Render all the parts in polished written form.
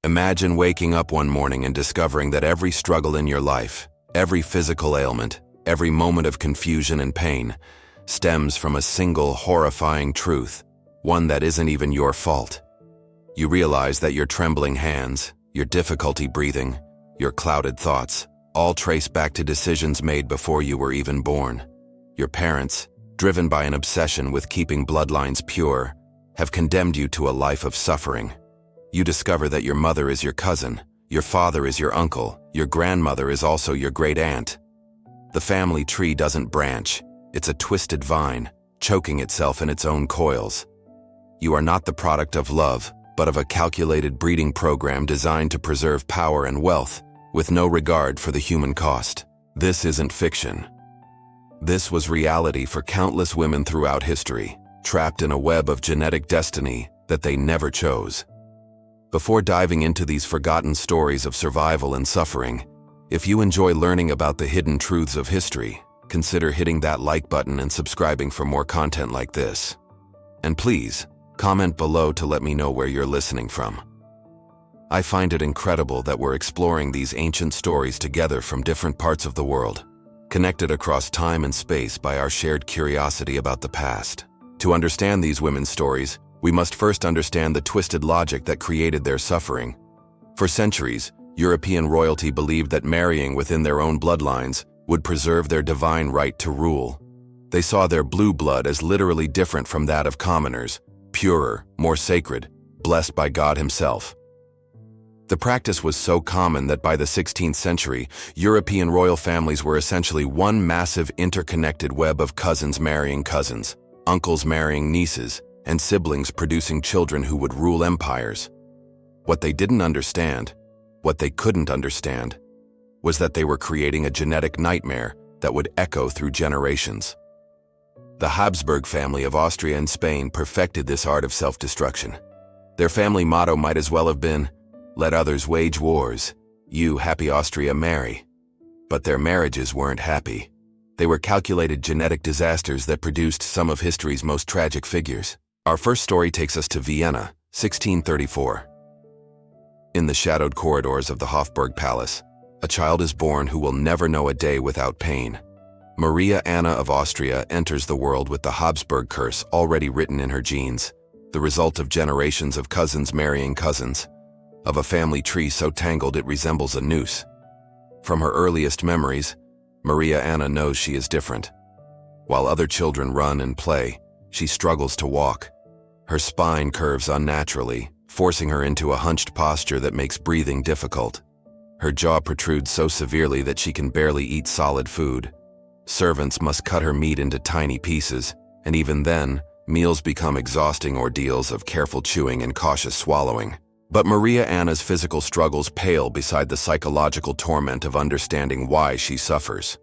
Imagine waking up one morning and discovering that every struggle in your life, every physical ailment, every moment of confusion and pain, stems from a single horrifying truth, one that isn't even your fault. You realize that your trembling hands, your difficulty breathing, your clouded thoughts, all trace back to decisions made before you were even born. Your parents, driven by an obsession with keeping bloodlines pure, have condemned you to a life of suffering. You discover that your mother is your cousin, your father is your uncle, your grandmother is also your great-aunt. The family tree doesn't branch, it's a twisted vine, choking itself in its own coils. You are not the product of love, but of a calculated breeding program designed to preserve power and wealth, with no regard for the human cost. This isn't fiction. This was reality for countless women throughout history, trapped in a web of genetic destiny that they never chose. Before diving into these forgotten stories of survival and suffering, if you enjoy learning about the hidden truths of history, consider hitting that like button and subscribing for more content like this. And please, comment below to let me know where you're listening from. I find it incredible that we're exploring these ancient stories together from different parts of the world, connected across time and space by our shared curiosity about the past. To understand these women's stories, we must first understand the twisted logic that created their suffering. For centuries, European royalty believed that marrying within their own bloodlines would preserve their divine right to rule. They saw their blue blood as literally different from that of commoners, purer, more sacred, blessed by God himself. The practice was so common that by the 16th century, European royal families were essentially one massive interconnected web of cousins marrying cousins, uncles marrying nieces, and siblings producing children who would rule empires. What they didn't understand, what they couldn't understand, was that they were creating a genetic nightmare that would echo through generations. The Habsburg family of Austria and Spain perfected this art of self-destruction. Their family motto might as well have been, "Let others wage wars, you, happy Austria, marry." But their marriages weren't happy. They were calculated genetic disasters that produced some of history's most tragic figures. Our first story takes us to Vienna, 1634. In the shadowed corridors of the Hofburg Palace, a child is born who will never know a day without pain. Maria Anna of Austria enters the world with the Habsburg curse already written in her genes, the result of generations of cousins marrying cousins, of a family tree so tangled it resembles a noose. From her earliest memories, Maria Anna knows she is different. While other children run and play, she struggles to walk. Her spine curves unnaturally, forcing her into a hunched posture that makes breathing difficult. Her jaw protrudes so severely that she can barely eat solid food. Servants must cut her meat into tiny pieces, and even then, meals become exhausting ordeals of careful chewing and cautious swallowing. But Maria Anna's physical struggles pale beside the psychological torment of understanding why she suffers.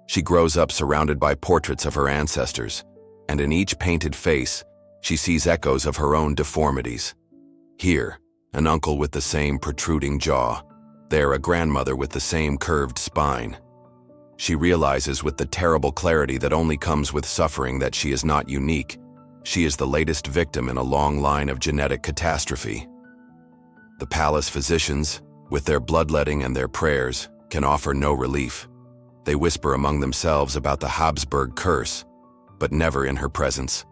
She grows up surrounded by portraits of her ancestors, and in each painted face, she sees echoes of her own deformities. Here, an uncle with the same protruding jaw. There, a grandmother with the same curved spine. She realizes with the terrible clarity that only comes with suffering that she is not unique. She is the latest victim in a long line of genetic catastrophe. The palace physicians, with their bloodletting and their prayers, can offer no relief. They whisper among themselves about the Habsburg curse, but never in her presence.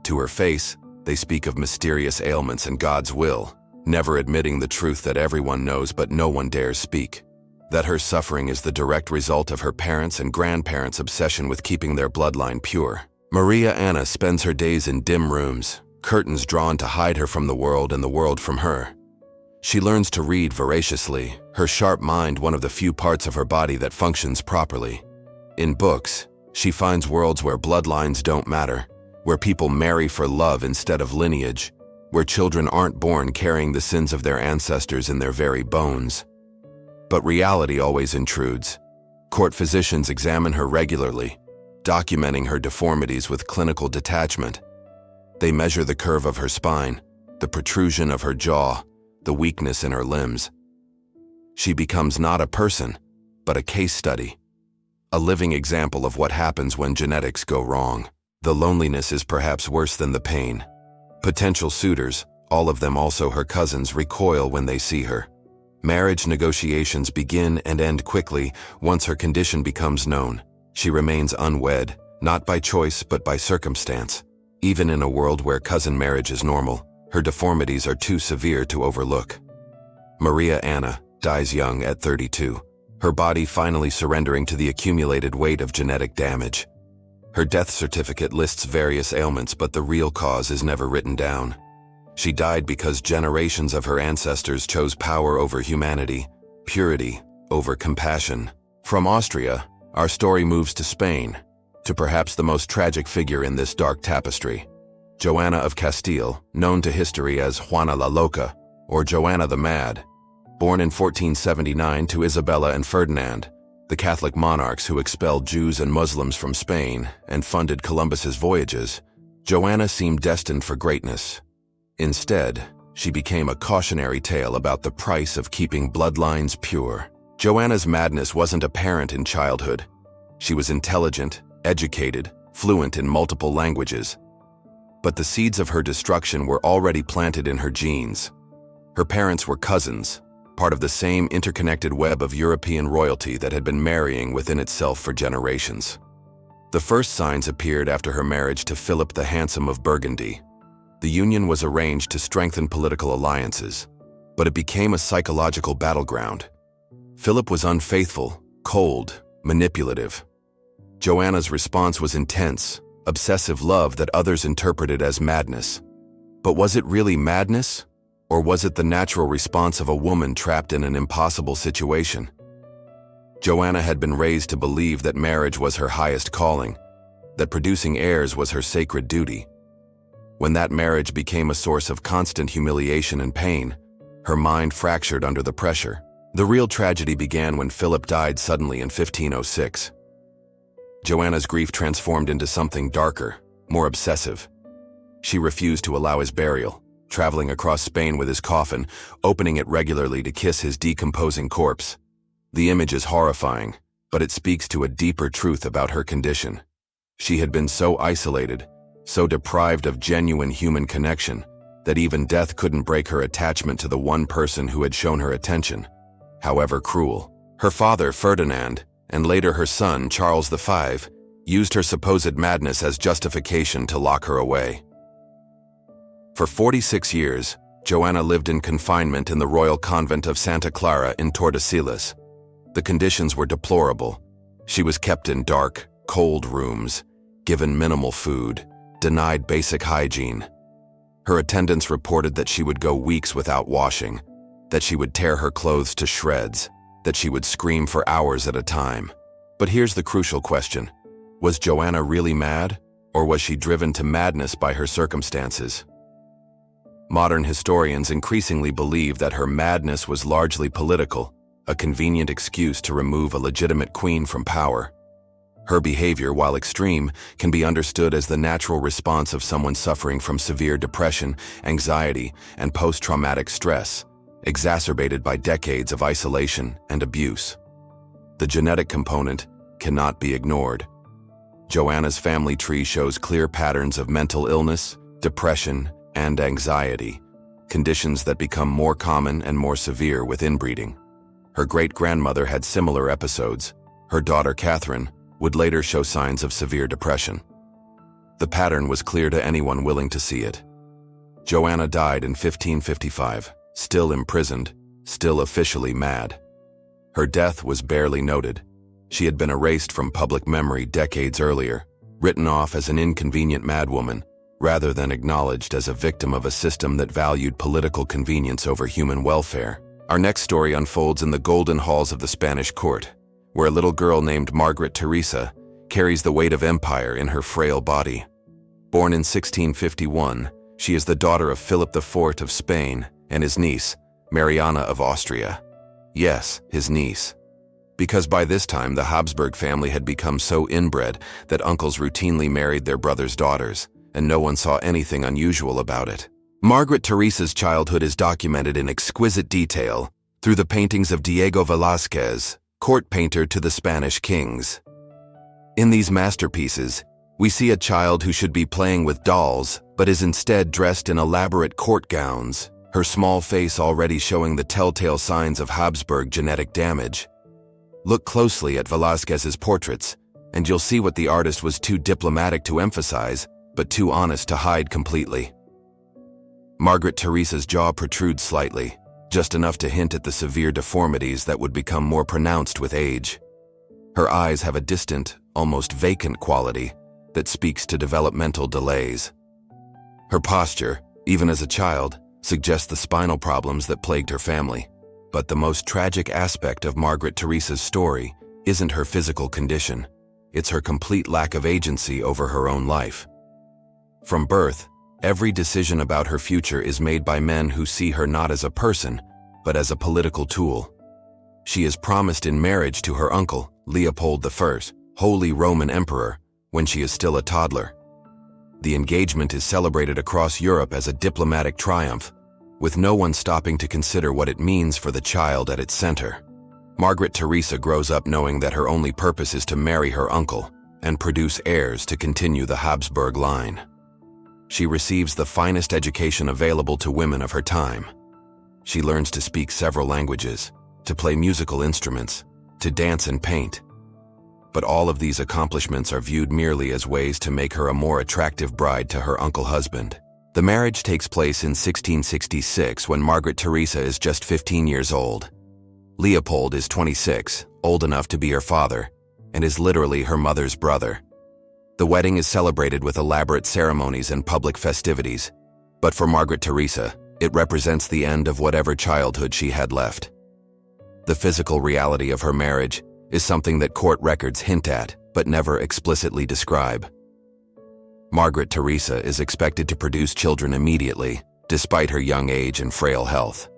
To her face, they speak of mysterious ailments and God's will, never admitting the truth that everyone knows but no one dares speak. That her suffering is the direct result of her parents' and grandparents' obsession with keeping their bloodline pure. Maria Anna spends her days in dim rooms, curtains drawn to hide her from the world and the world from her. She learns to read voraciously, her sharp mind one of the few parts of her body that functions properly. In books, she finds worlds where bloodlines don't matter, where people marry for love instead of lineage, where children aren't born carrying the sins of their ancestors in their very bones. But reality always intrudes. Court physicians examine her regularly, documenting her deformities with clinical detachment. They measure the curve of her spine, the protrusion of her jaw, the weakness in her limbs. She becomes not a person, but a case study, a living example of what happens when genetics go wrong. The loneliness is perhaps worse than the pain. Potential suitors, All of them, also her cousins, recoil when they see her. Marriage negotiations begin and end quickly once her condition becomes known. She remains unwed, not by choice but by circumstance. Even in a world where cousin marriage is normal, her deformities are too severe to overlook. Maria Anna dies young at 32, her body finally surrendering to the accumulated weight of genetic damage. Her death certificate lists various ailments, but the real cause is never written down. She died because generations of her ancestors chose power over humanity, purity over compassion. From Austria, our story moves to Spain, to perhaps the most tragic figure in this dark tapestry. Joanna of Castile, known to history as Juana la Loca, or Joanna the Mad. Born in 1479 to Isabella and Ferdinand, the Catholic monarchs who expelled Jews and Muslims from Spain and funded Columbus's voyages, Joanna seemed destined for greatness. Instead, she became a cautionary tale about the price of keeping bloodlines pure. Joanna's madness wasn't apparent in childhood. She was intelligent, educated, fluent in multiple languages. But the seeds of her destruction were already planted in her genes. Her parents were cousins, part of the same interconnected web of European royalty that had been marrying within itself for generations. The first signs appeared after her marriage to Philip the Handsome of Burgundy. The union was arranged to strengthen political alliances, but it became a psychological battleground. Philip was unfaithful, cold, manipulative. Joanna's response was intense, obsessive love that others interpreted as madness. But was it really madness? Or was it the natural response of a woman trapped in an impossible situation? Joanna had been raised to believe that marriage was her highest calling, that producing heirs was her sacred duty. When that marriage became a source of constant humiliation and pain, her mind fractured under the pressure. The real tragedy began when Philip died suddenly in 1506. Joanna's grief transformed into something darker, more obsessive. She refused to allow his burial, traveling across Spain with his coffin, opening it regularly to kiss his decomposing corpse. The image is horrifying, but it speaks to a deeper truth about her condition. She had been so isolated, so deprived of genuine human connection, that even death couldn't break her attachment to the one person who had shown her attention, however cruel. Her father, Ferdinand, and later her son, Charles V, used her supposed madness as justification to lock her away. For 46 years, Joanna lived in confinement in the royal convent of Santa Clara in Tordesillas. The conditions were deplorable. She was kept in dark, cold rooms, given minimal food, denied basic hygiene. Her attendants reported that she would go weeks without washing, that she would tear her clothes to shreds, that she would scream for hours at a time. But here's the crucial question. Was Joanna really mad, or was she driven to madness by her circumstances? Modern historians increasingly believe that her madness was largely political, a convenient excuse to remove a legitimate queen from power. Her behavior, while extreme, can be understood as the natural response of someone suffering from severe depression, anxiety, and post-traumatic stress, exacerbated by decades of isolation and abuse. The genetic component cannot be ignored. Joanna's family tree shows clear patterns of mental illness, depression, and anxiety, conditions that become more common and more severe with inbreeding. Her great-grandmother had similar episodes. Her daughter, Catherine, would later show signs of severe depression. The pattern was clear to anyone willing to see it. Joanna died in 1555, still imprisoned, still officially mad. Her death was barely noted. She had been erased from public memory decades earlier, written off as an inconvenient madwoman, rather than acknowledged as a victim of a system that valued political convenience over human welfare. Our next story unfolds in the golden halls of the Spanish court, where a little girl named Margaret Theresa carries the weight of empire in her frail body. Born in 1651, she is the daughter of Philip IV of Spain and his niece, Maria Anna of Austria. Yes, his niece. Because by this time the Habsburg family had become so inbred that uncles routinely married their brothers' daughters, and no one saw anything unusual about it. Margaret Theresa's childhood is documented in exquisite detail through the paintings of Diego Velázquez, court painter to the Spanish kings. In these masterpieces, we see a child who should be playing with dolls but is instead dressed in elaborate court gowns, her small face already showing the telltale signs of Habsburg genetic damage. Look closely at Velázquez's portraits, and you'll see what the artist was too diplomatic to emphasize, but too honest to hide completely. Margaret Theresa's jaw protrudes slightly, just enough to hint at the severe deformities that would become more pronounced with age. Her eyes have a distant, almost vacant quality that speaks to developmental delays. Her posture, even as a child, suggests the spinal problems that plagued her family. But the most tragic aspect of Margaret Theresa's story isn't her physical condition. It's her complete lack of agency over her own life. From birth, every decision about her future is made by men who see her not as a person, but as a political tool. She is promised in marriage to her uncle, Leopold I, Holy Roman Emperor, when she is still a toddler. The engagement is celebrated across Europe as a diplomatic triumph, with no one stopping to consider what it means for the child at its center. Margaret Theresa grows up knowing that her only purpose is to marry her uncle and produce heirs to continue the Habsburg line. She receives the finest education available to women of her time. She learns to speak several languages, to play musical instruments, to dance and paint. But all of these accomplishments are viewed merely as ways to make her a more attractive bride to her uncle husband. The marriage takes place in 1666 when Margaret Theresa is just 15 years old. Leopold is 26, old enough to be her father, and is literally her mother's brother. The wedding is celebrated with elaborate ceremonies and public festivities, but for Margaret Theresa, it represents the end of whatever childhood she had left. The physical reality of her marriage is something that court records hint at, but never explicitly describe. Margaret Theresa is expected to produce children immediately, despite her young age and frail health.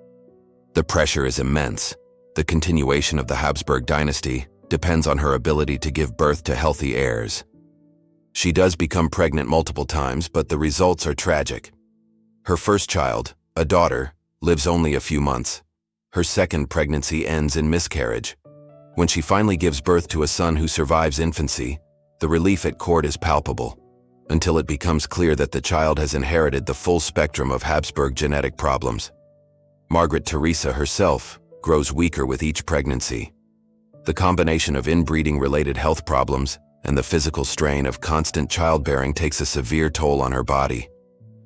The pressure is immense. The continuation of the Habsburg dynasty depends on her ability to give birth to healthy heirs. She does become pregnant multiple times, but the results are tragic. Her first child, a daughter, lives only a few months. Her second pregnancy ends in miscarriage. When she finally gives birth to a son who survives infancy, the relief at court is palpable, until it becomes clear that the child has inherited the full spectrum of Habsburg genetic problems. Margaret Theresa herself grows weaker with each pregnancy. The combination of inbreeding-related health problems and the physical strain of constant childbearing takes a severe toll on her body.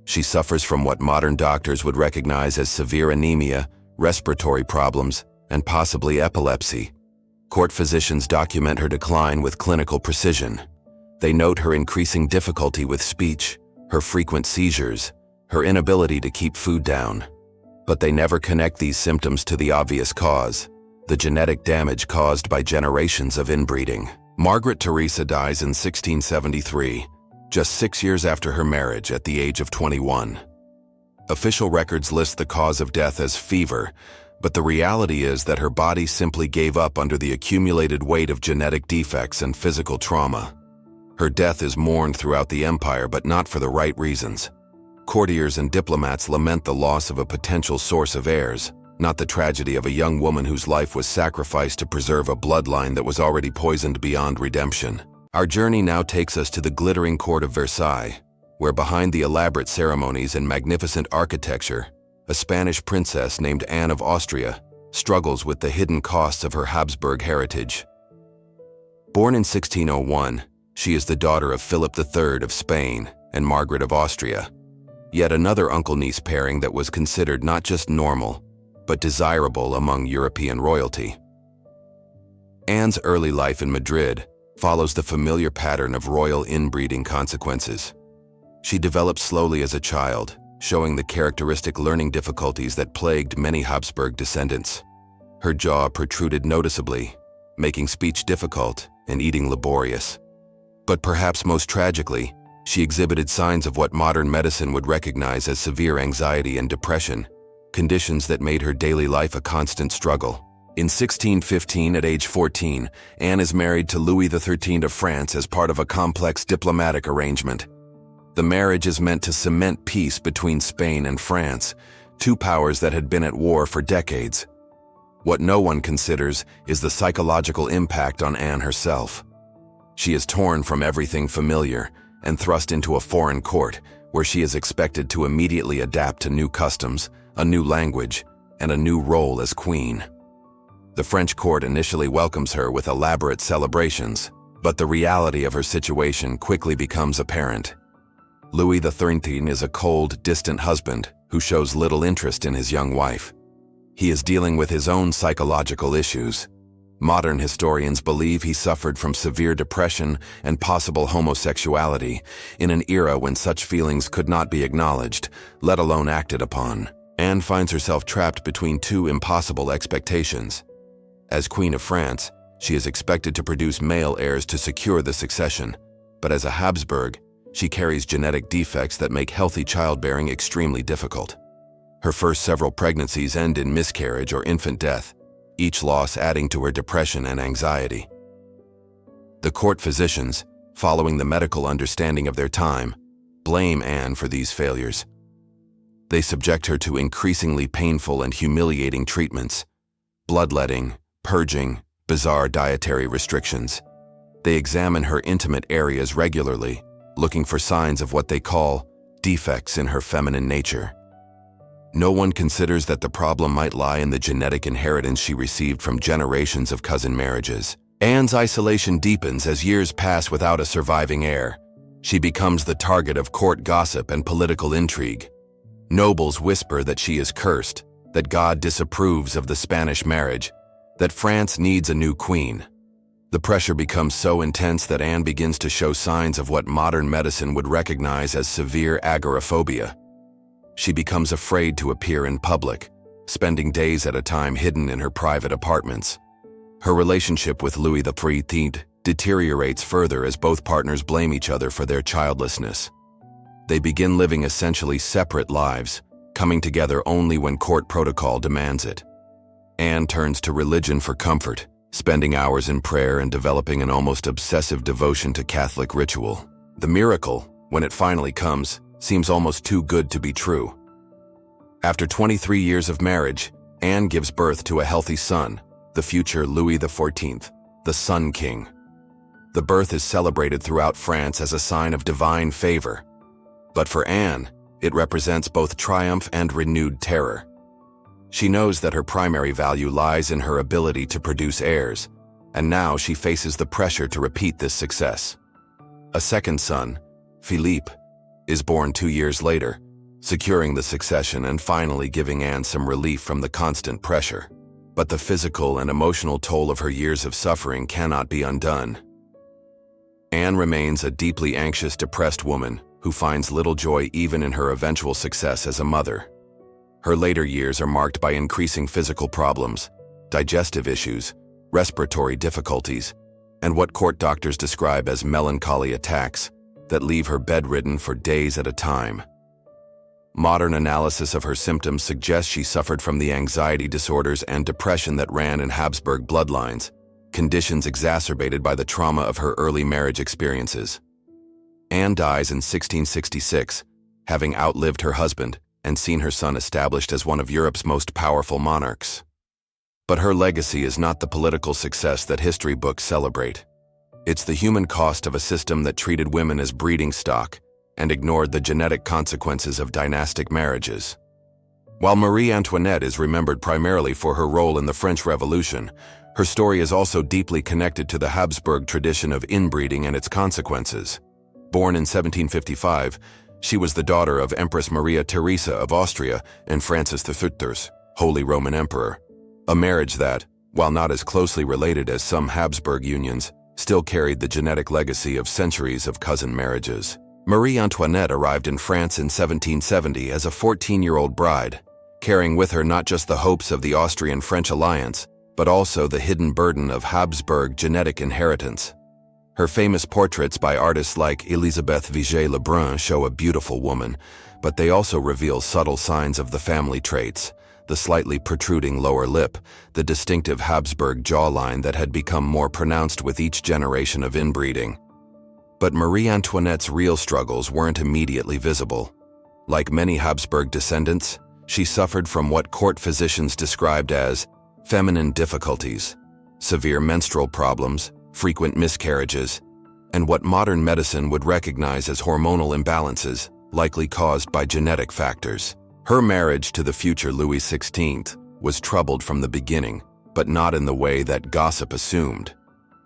She suffers from what modern doctors would recognize as severe anemia, respiratory problems, and possibly epilepsy. Court physicians document her decline with clinical precision. They note her increasing difficulty with speech, her frequent seizures, her inability to keep food down. But they never connect these symptoms to the obvious cause, the genetic damage caused by generations of inbreeding. Margaret Theresa dies in 1673, just 6 years after her marriage at the age of 21. Official records list the cause of death as fever, but the reality is that her body simply gave up under the accumulated weight of genetic defects and physical trauma. Her death is mourned throughout the empire, but not for the right reasons. Courtiers and diplomats lament the loss of a potential source of heirs, not the tragedy of a young woman whose life was sacrificed to preserve a bloodline that was already poisoned beyond redemption. Our journey now takes us to the glittering court of Versailles, where behind the elaborate ceremonies and magnificent architecture, a Spanish princess named Anne of Austria struggles with the hidden costs of her Habsburg heritage. Born in 1601, she is the daughter of Philip III of Spain and Margaret of Austria, yet another uncle-niece pairing that was considered not just normal, but desirable among European royalty. Anne's early life in Madrid follows the familiar pattern of royal inbreeding consequences. She develops slowly as a child, showing the characteristic learning difficulties that plagued many Habsburg descendants. Her jaw protruded noticeably, making speech difficult and eating laborious. But perhaps most tragically, she exhibited signs of what modern medicine would recognize as severe anxiety and depression, conditions that made her daily life a constant struggle. In 1615, at age 14, Anne is married to Louis XIII of France as part of a complex diplomatic arrangement. The marriage is meant to cement peace between Spain and France, two powers that had been at war for decades. What no one considers is the psychological impact on Anne herself. She is torn from everything familiar and thrust into a foreign court, where she is expected to immediately adapt to new customs, a new language, and a new role as queen. The French court initially welcomes her with elaborate celebrations, but the reality of her situation quickly becomes apparent. Louis XIII is a cold, distant husband who shows little interest in his young wife. He is dealing with his own psychological issues. Modern historians believe he suffered from severe depression and possible homosexuality in an era when such feelings could not be acknowledged, let alone acted upon. Anne finds herself trapped between two impossible expectations. As Queen of France, she is expected to produce male heirs to secure the succession, but as a Habsburg, she carries genetic defects that make healthy childbearing extremely difficult. Her first several pregnancies end in miscarriage or infant death, each loss adding to her depression and anxiety. The court physicians, following the medical understanding of their time, blame Anne for these failures. They subject her to increasingly painful and humiliating treatments, bloodletting, purging, bizarre dietary restrictions. They examine her intimate areas regularly, looking for signs of what they call defects in her feminine nature. No one considers that the problem might lie in the genetic inheritance she received from generations of cousin marriages. Anne's isolation deepens as years pass without a surviving heir. She becomes the target of court gossip and political intrigue. Nobles whisper that she is cursed, that God disapproves of the Spanish marriage, that France needs a new queen. The pressure becomes so intense that Anne begins to show signs of what modern medicine would recognize as severe agoraphobia. She becomes afraid to appear in public, spending days at a time hidden in her private apartments. Her relationship with Louis XIII deteriorates further as both partners blame each other for their childlessness. They begin living essentially separate lives, coming together only when court protocol demands it. Anne turns to religion for comfort, spending hours in prayer and developing an almost obsessive devotion to Catholic ritual. The miracle, when it finally comes, seems almost too good to be true. After 23 years of marriage, Anne gives birth to a healthy son, the future Louis XIV, the Sun King. The birth is celebrated throughout France as a sign of divine favor. But for Anne, it represents both triumph and renewed terror. She knows that her primary value lies in her ability to produce heirs, and now she faces the pressure to repeat this success. A second son, Philippe, is born 2 years later, securing the succession and finally giving Anne some relief from the constant pressure. But the physical and emotional toll of her years of suffering cannot be undone. Anne remains a deeply anxious, depressed woman who finds little joy even in her eventual success as a mother. Her later years are marked by increasing physical problems, digestive issues, respiratory difficulties, and what court doctors describe as melancholy attacks that leave her bedridden for days at a time. Modern analysis of her symptoms suggests she suffered from the anxiety disorders and depression that ran in Habsburg bloodlines, conditions exacerbated by the trauma of her early marriage experiences. Anne dies in 1666, having outlived her husband and seen her son established as one of Europe's most powerful monarchs. But her legacy is not the political success that history books celebrate. It's the human cost of a system that treated women as breeding stock and ignored the genetic consequences of dynastic marriages. While Marie Antoinette is remembered primarily for her role in the French Revolution, her story is also deeply connected to the Habsburg tradition of inbreeding and its consequences. Born in 1755, she was the daughter of Empress Maria Theresa of Austria and Francis III's Holy Roman Emperor, a marriage that, while not as closely related as some Habsburg unions, still carried the genetic legacy of centuries of cousin marriages. Marie Antoinette arrived in France in 1770 as a 14-year-old bride, carrying with her not just the hopes of the Austrian-French alliance, but also the hidden burden of Habsburg genetic inheritance. Her famous portraits by artists like Elisabeth Vigée-Lebrun show a beautiful woman, but they also reveal subtle signs of the family traits, the slightly protruding lower lip, the distinctive Habsburg jawline that had become more pronounced with each generation of inbreeding. But Marie Antoinette's real struggles weren't immediately visible. Like many Habsburg descendants, she suffered from what court physicians described as feminine difficulties, severe menstrual problems, frequent miscarriages, and what modern medicine would recognize as hormonal imbalances, likely caused by genetic factors. Her marriage to the future Louis XVI was troubled from the beginning, but not in the way that gossip assumed.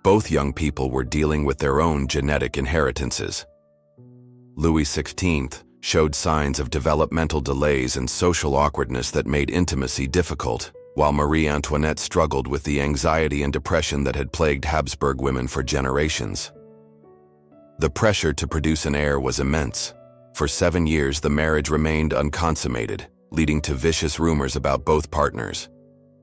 Both young people were dealing with their own genetic inheritances. Louis XVI showed signs of developmental delays and social awkwardness that made intimacy difficult, while Marie Antoinette struggled with the anxiety and depression that had plagued Habsburg women for generations. The pressure to produce an heir was immense. For 7 years, the marriage remained unconsummated, leading to vicious rumors about both partners.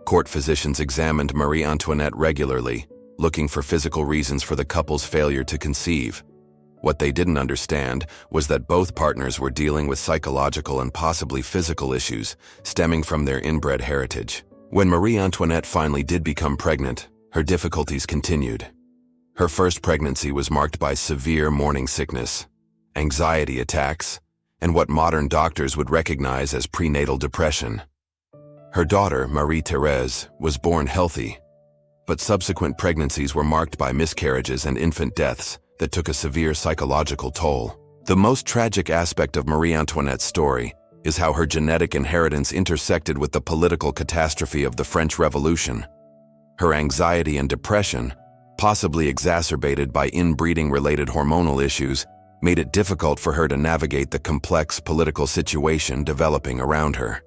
Court physicians examined Marie Antoinette regularly, looking for physical reasons for the couple's failure to conceive. What they didn't understand was that both partners were dealing with psychological and possibly physical issues stemming from their inbred heritage. When Marie Antoinette finally did become pregnant, her difficulties continued. Her first pregnancy was marked by severe morning sickness, anxiety attacks, and what modern doctors would recognize as prenatal depression. Her daughter, Marie-Thérèse, was born healthy, but subsequent pregnancies were marked by miscarriages and infant deaths that took a severe psychological toll. The most tragic aspect of Marie Antoinette's story is how her genetic inheritance intersected with the political catastrophe of the French Revolution. Her anxiety and depression, possibly exacerbated by inbreeding-related hormonal issues, made it difficult for her to navigate the complex political situation developing around her.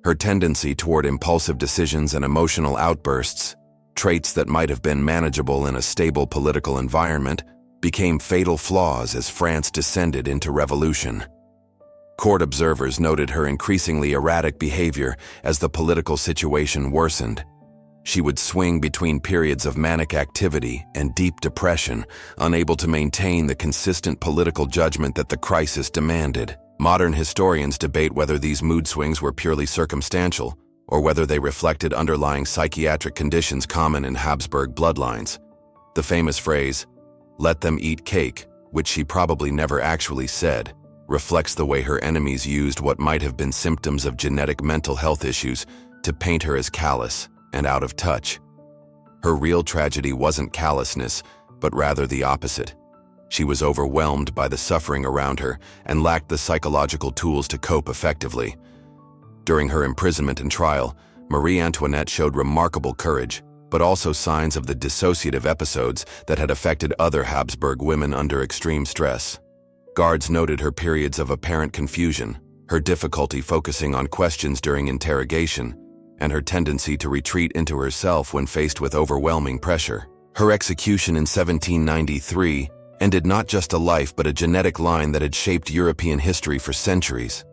Her tendency toward impulsive decisions and emotional outbursts, traits that might have been manageable in a stable political environment, became fatal flaws as France descended into revolution. Court observers noted her increasingly erratic behavior as the political situation worsened. She would swing between periods of manic activity and deep depression, unable to maintain the consistent political judgment that the crisis demanded. Modern historians debate whether these mood swings were purely circumstantial or whether they reflected underlying psychiatric conditions common in Habsburg bloodlines. The famous phrase, "Let them eat cake," which she probably never actually said, reflects the way her enemies used what might have been symptoms of genetic mental health issues to paint her as callous and out of touch. Her real tragedy wasn't callousness, but rather the opposite. She was overwhelmed by the suffering around her and lacked the psychological tools to cope effectively. During her imprisonment and trial, Marie Antoinette showed remarkable courage, but also signs of the dissociative episodes that had affected other Habsburg women under extreme stress. Guards noted her periods of apparent confusion, her difficulty focusing on questions during interrogation, and her tendency to retreat into herself when faced with overwhelming pressure. Her execution in 1793 ended not just a life but a genetic line that had shaped European history for centuries.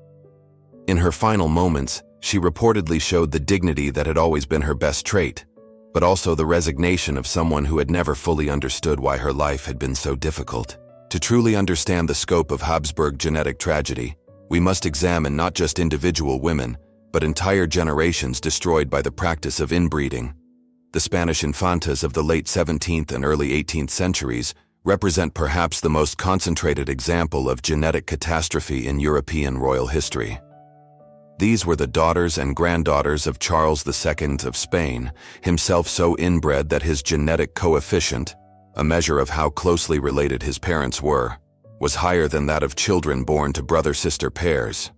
In her final moments, she reportedly showed the dignity that had always been her best trait, but also the resignation of someone who had never fully understood why her life had been so difficult. To truly understand the scope of Habsburg genetic tragedy, we must examine not just individual women, but entire generations destroyed by the practice of inbreeding. The Spanish infantas of the late 17th and early 18th centuries represent perhaps the most concentrated example of genetic catastrophe in European royal history. These were the daughters and granddaughters of Charles II of Spain, himself so inbred that his genetic coefficient, a measure of how closely related his parents were, was higher than that of children born to brother-sister pairs.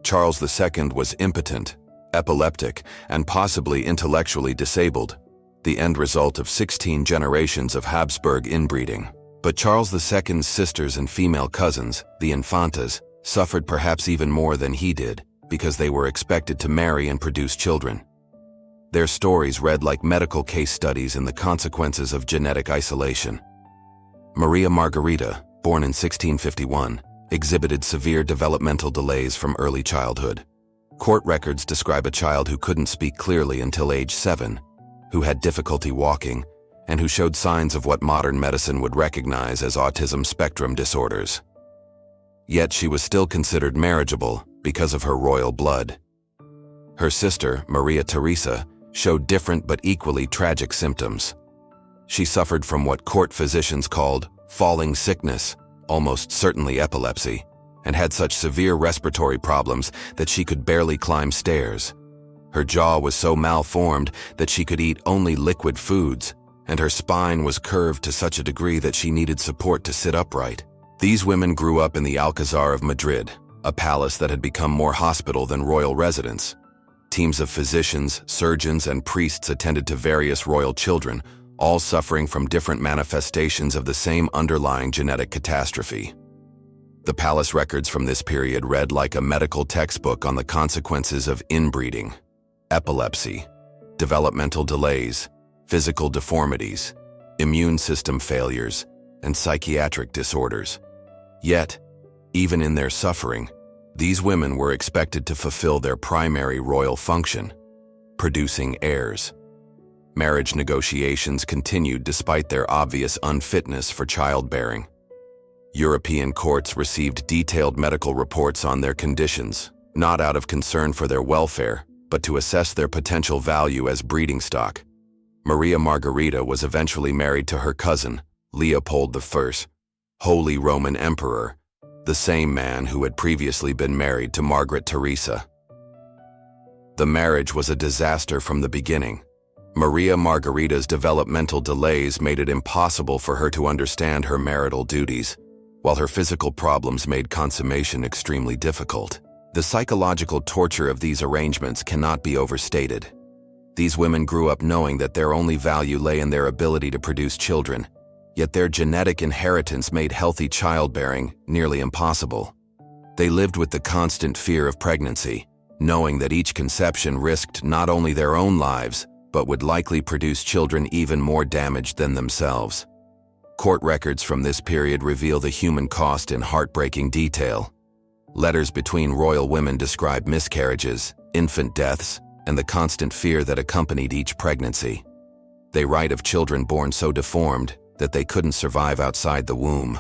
Charles II was impotent, epileptic, and possibly intellectually disabled, the end result of 16 generations of Habsburg inbreeding. But Charles II's sisters and female cousins, the infantas, suffered perhaps even more than he did, because they were expected to marry and produce children. Their stories read like medical case studies in the consequences of genetic isolation. Maria Margherita, born in 1651, exhibited severe developmental delays from early childhood. Court records describe a child who couldn't speak clearly until age 7, who had difficulty walking, and who showed signs of what modern medicine would recognize as autism spectrum disorders. Yet she was still considered marriageable because of her royal blood. Her sister, Maria Theresa, showed different but equally tragic symptoms. She suffered from what court physicians called falling sickness, almost certainly epilepsy, and had such severe respiratory problems that she could barely climb stairs. Her jaw was so malformed that she could eat only liquid foods, and her spine was curved to such a degree that she needed support to sit upright. These women grew up in the Alcazar of Madrid, a palace that had become more hospital than royal residence. Teams of physicians, surgeons, and priests attended to various royal children, all suffering from different manifestations of the same underlying genetic catastrophe. The palace records from this period read like a medical textbook on the consequences of inbreeding, epilepsy, developmental delays, physical deformities, immune system failures, and psychiatric disorders. Yet, even in their suffering, these women were expected to fulfill their primary royal function, producing heirs. Marriage negotiations continued despite their obvious unfitness for childbearing. European courts received detailed medical reports on their conditions, not out of concern for their welfare, but to assess their potential value as breeding stock. Maria Margherita was eventually married to her cousin, Leopold I, Holy Roman Emperor, the same man who had previously been married to Margaret Theresa. The marriage was a disaster from the beginning. Maria Margherita's developmental delays made it impossible for her to understand her marital duties, while her physical problems made consummation extremely difficult. The psychological torture of these arrangements cannot be overstated. These women grew up knowing that their only value lay in their ability to produce children, yet their genetic inheritance made healthy childbearing nearly impossible. They lived with the constant fear of pregnancy, knowing that each conception risked not only their own lives, but would likely produce children even more damaged than themselves. Court records from this period reveal the human cost in heartbreaking detail. Letters between royal women describe miscarriages, infant deaths, and the constant fear that accompanied each pregnancy. They write of children born so deformed that they couldn't survive outside the womb,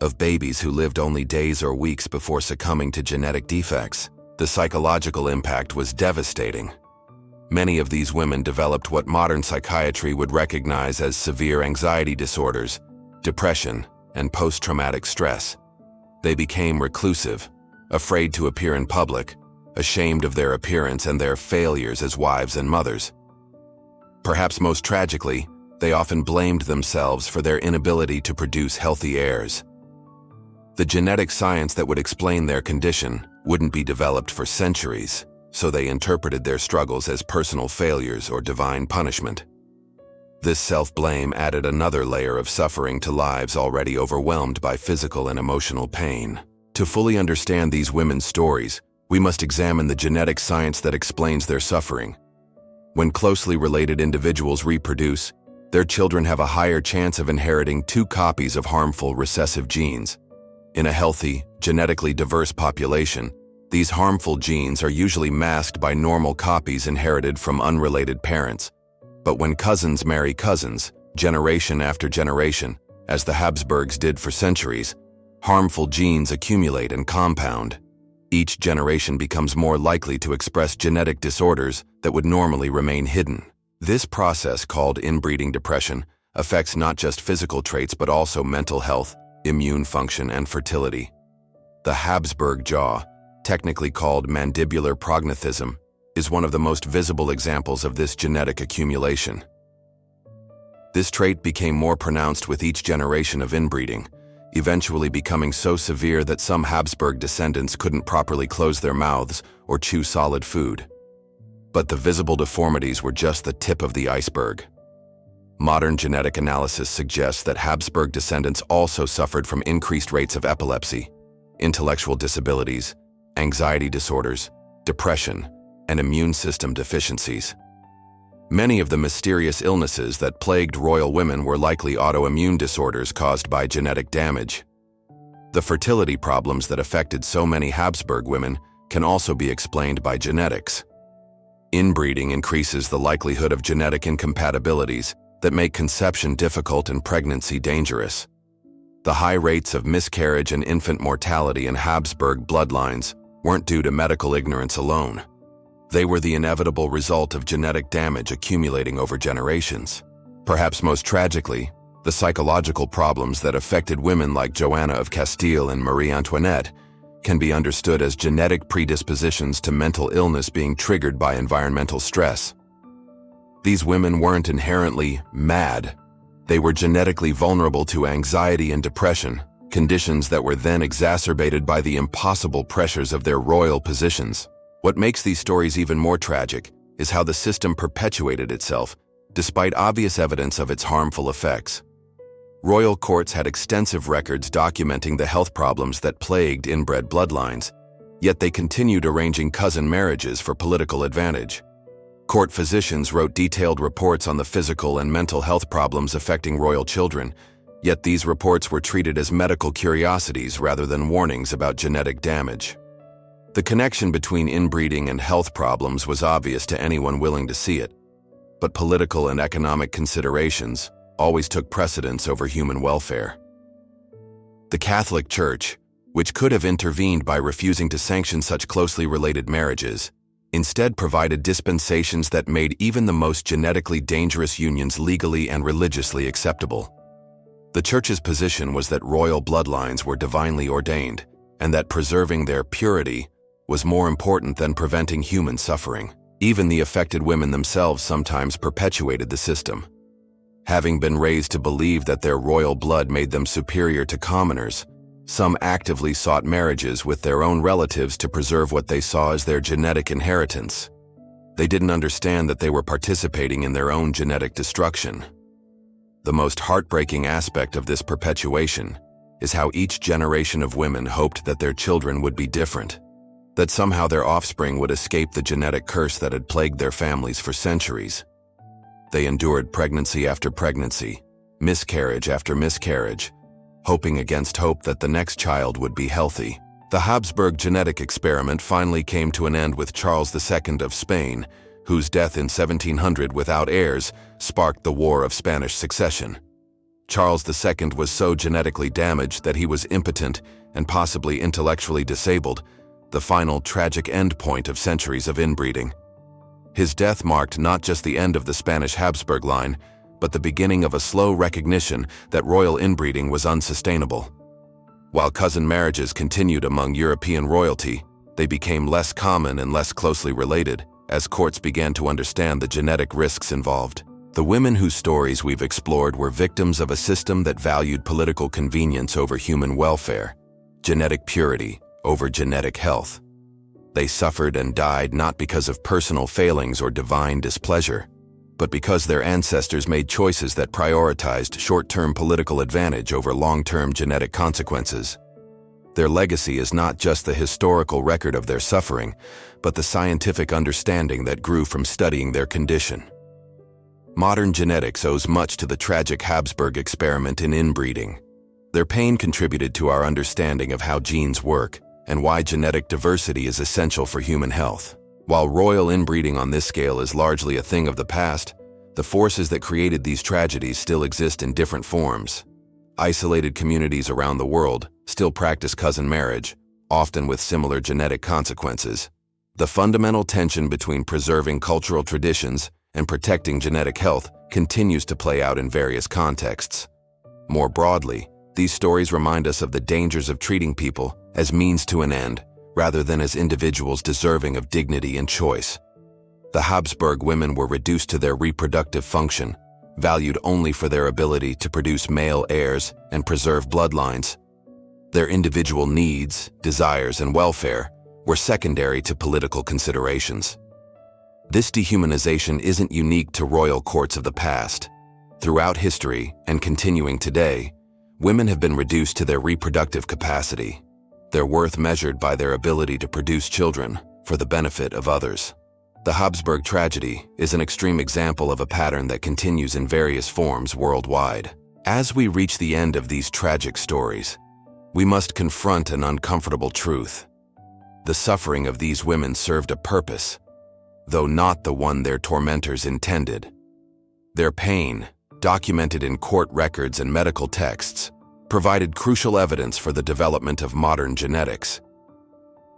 of babies who lived only days or weeks before succumbing to genetic defects. The psychological impact was devastating. Many of these women developed what modern psychiatry would recognize as severe anxiety disorders, depression, and post-traumatic stress. They became reclusive, afraid to appear in public, ashamed of their appearance and their failures as wives and mothers. Perhaps most tragically, they often blamed themselves for their inability to produce healthy heirs. The genetic science that would explain their condition wouldn't be developed for centuries, so they interpreted their struggles as personal failures or divine punishment. This self-blame added another layer of suffering to lives already overwhelmed by physical and emotional pain. To fully understand these women's stories, we must examine the genetic science that explains their suffering. When closely related individuals reproduce, their children have a higher chance of inheriting 2 copies of harmful recessive genes. In a healthy, genetically diverse population, these harmful genes are usually masked by normal copies inherited from unrelated parents. But when cousins marry cousins, generation after generation, as the Habsburgs did for centuries, harmful genes accumulate and compound. Each generation becomes more likely to express genetic disorders that would normally remain hidden. This process, called inbreeding depression, affects not just physical traits but also mental health, immune function, and fertility. The Habsburg jaw, technically called mandibular prognathism, is one of the most visible examples of this genetic accumulation. This trait became more pronounced with each generation of inbreeding, eventually becoming so severe that some Habsburg descendants couldn't properly close their mouths or chew solid food. But the visible deformities were just the tip of the iceberg. Modern genetic analysis suggests that Habsburg descendants also suffered from increased rates of epilepsy, intellectual disabilities, anxiety disorders, depression, and immune system deficiencies. Many of the mysterious illnesses that plagued royal women were likely autoimmune disorders caused by genetic damage. The fertility problems that affected so many Habsburg women can also be explained by genetics. Inbreeding increases the likelihood of genetic incompatibilities that make conception difficult and pregnancy dangerous. The high rates of miscarriage and infant mortality in Habsburg bloodlines weren't due to medical ignorance alone. They were the inevitable result of genetic damage accumulating over generations. Perhaps most tragically, the psychological problems that affected women like Joanna of Castile and Maria Antoinette can be understood as genetic predispositions to mental illness being triggered by environmental stress. These women weren't inherently mad. They were genetically vulnerable to anxiety and depression, conditions that were then exacerbated by the impossible pressures of their royal positions. What makes these stories even more tragic is how the system perpetuated itself, despite obvious evidence of its harmful effects. Royal courts had extensive records documenting the health problems that plagued inbred bloodlines, yet they continued arranging cousin marriages for political advantage. Court physicians wrote detailed reports on the physical and mental health problems affecting royal children, yet these reports were treated as medical curiosities rather than warnings about genetic damage. The connection between inbreeding and health problems was obvious to anyone willing to see it, but political and economic considerations always took precedence over human welfare. The Catholic Church, which could have intervened by refusing to sanction such closely related marriages, instead provided dispensations that made even the most genetically dangerous unions legally and religiously acceptable. The Church's position was that royal bloodlines were divinely ordained, and that preserving their purity was more important than preventing human suffering. Even the affected women themselves sometimes perpetuated the system. Having been raised to believe that their royal blood made them superior to commoners, some actively sought marriages with their own relatives to preserve what they saw as their genetic inheritance. They didn't understand that they were participating in their own genetic destruction. The most heartbreaking aspect of this perpetuation is how each generation of women hoped that their children would be different, that somehow their offspring would escape the genetic curse that had plagued their families for centuries. They endured pregnancy after pregnancy, miscarriage after miscarriage, hoping against hope that the next child would be healthy. The Habsburg genetic experiment finally came to an end with Charles II of Spain, whose death in 1700 without heirs sparked the War of Spanish Succession. Charles II was so genetically damaged that he was impotent and possibly intellectually disabled, the final tragic endpoint of centuries of inbreeding. His death marked not just the end of the Spanish Habsburg line, but the beginning of a slow recognition that royal inbreeding was unsustainable. While cousin marriages continued among European royalty, they became less common and less closely related as courts began to understand the genetic risks involved. The women whose stories we've explored were victims of a system that valued political convenience over human welfare, genetic purity over genetic health. They suffered and died not because of personal failings or divine displeasure, but because their ancestors made choices that prioritized short-term political advantage over long-term genetic consequences. Their legacy is not just the historical record of their suffering, but the scientific understanding that grew from studying their condition. Modern genetics owes much to the tragic Habsburg experiment in inbreeding. Their pain contributed to our understanding of how genes work and why genetic diversity is essential for human health. While royal inbreeding on this scale is largely a thing of the past, the forces that created these tragedies still exist in different forms. Isolated communities around the world still practice cousin marriage, often with similar genetic consequences. The fundamental tension between preserving cultural traditions and protecting genetic health continues to play out in various contexts. More broadly, these stories remind us of the dangers of treating people as means to an end, rather than as individuals deserving of dignity and choice. The Habsburg women were reduced to their reproductive function, valued only for their ability to produce male heirs and preserve bloodlines. Their individual needs, desires, and welfare were secondary to political considerations. This dehumanization isn't unique to royal courts of the past. Throughout history, and continuing today, women have been reduced to their reproductive capacity, their worth measured by their ability to produce children for the benefit of others. The Habsburg tragedy is an extreme example of a pattern that continues in various forms worldwide. As we reach the end of these tragic stories, we must confront an uncomfortable truth. The suffering of these women served a purpose, though not the one their tormentors intended. Their pain, documented in court records and medical texts, provided crucial evidence for the development of modern genetics.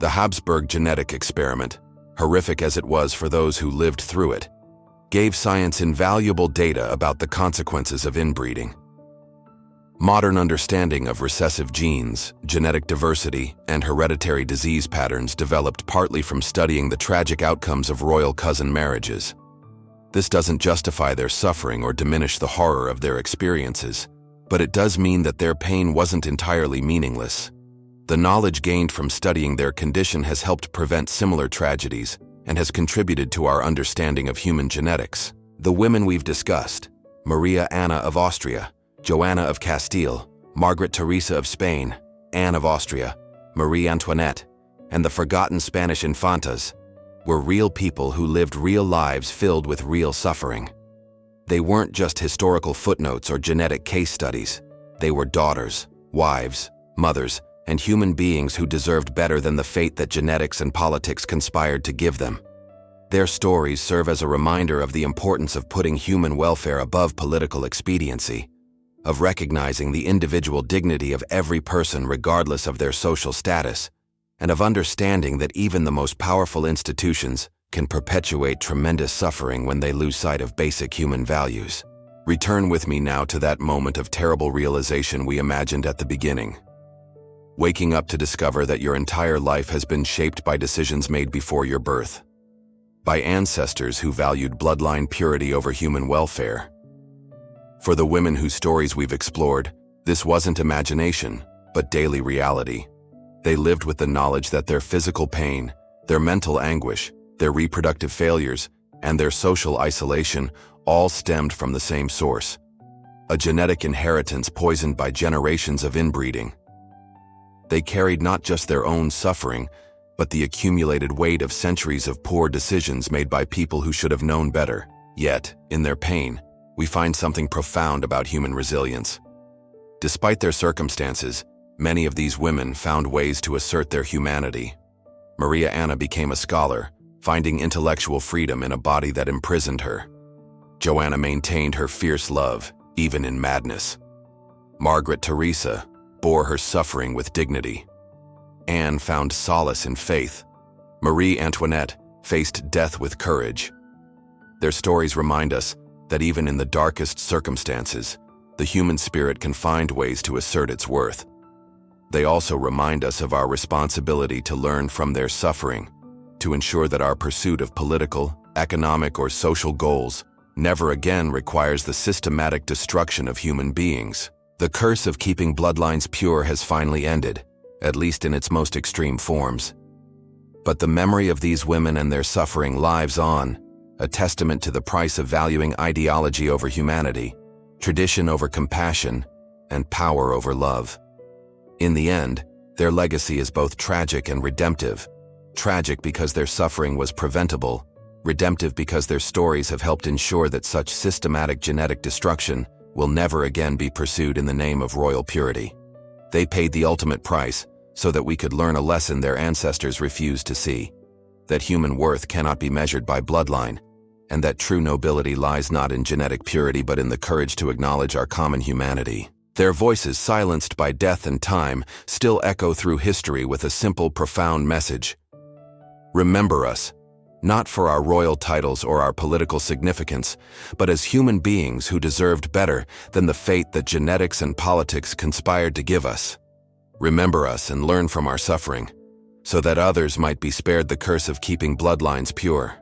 The Habsburg genetic experiment, horrific as it was for those who lived through it, gave science invaluable data about the consequences of inbreeding. Modern understanding of recessive genes, genetic diversity, and hereditary disease patterns developed partly from studying the tragic outcomes of royal cousin marriages. This doesn't justify their suffering or diminish the horror of their experiences. But it does mean that their pain wasn't entirely meaningless. The knowledge gained from studying their condition has helped prevent similar tragedies and has contributed to our understanding of human genetics. The women we've discussed, Maria Anna of Austria, Joanna of Castile, Margaret Theresa of Spain, Anne of Austria, Marie Antoinette, and the forgotten Spanish infantas, were real people who lived real lives filled with real suffering. They weren't just historical footnotes or genetic case studies. They were daughters, wives, mothers, and human beings who deserved better than the fate that genetics and politics conspired to give them. Their stories serve as a reminder of the importance of putting human welfare above political expediency, of recognizing the individual dignity of every person regardless of their social status, and of understanding that even the most powerful institutions can perpetuate tremendous suffering when they lose sight of basic human values. Return with me now to that moment of terrible realization we imagined at the beginning. Waking up to discover that your entire life has been shaped by decisions made before your birth, by ancestors who valued bloodline purity over human welfare. For the women whose stories we've explored, this wasn't imagination, but daily reality. They lived with the knowledge that their physical pain, their mental anguish, their reproductive failures, and their social isolation all stemmed from the same source: a genetic inheritance poisoned by generations of inbreeding. They carried not just their own suffering, but the accumulated weight of centuries of poor decisions made by people who should have known better. Yet, in their pain, we find something profound about human resilience. Despite their circumstances, many of these women found ways to assert their humanity. Maria Anna became a scholar, finding intellectual freedom in a body that imprisoned her. Joanna maintained her fierce love, even in madness. Margaret Theresa bore her suffering with dignity. Anne found solace in faith. Marie Antoinette faced death with courage. Their stories remind us that even in the darkest circumstances, the human spirit can find ways to assert its worth. They also remind us of our responsibility to learn from their suffering, to ensure that our pursuit of political, economic, or social goals never again requires the systematic destruction of human beings. The curse of keeping bloodlines pure has finally ended, at least in its most extreme forms. But the memory of these women and their suffering lives on, a testament to the price of valuing ideology over humanity, tradition over compassion, and power over love. In the end, their legacy is both tragic and redemptive. Tragic because their suffering was preventable, redemptive because their stories have helped ensure that such systematic genetic destruction will never again be pursued in the name of royal purity. They paid the ultimate price so that we could learn a lesson their ancestors refused to see: that human worth cannot be measured by bloodline, and that true nobility lies not in genetic purity but in the courage to acknowledge our common humanity. Their voices, silenced by death and time, still echo through history with a simple, profound message. Remember us, not for our royal titles or our political significance, but as human beings who deserved better than the fate that genetics and politics conspired to give us. Remember us and learn from our suffering, so that others might be spared the curse of keeping bloodlines pure.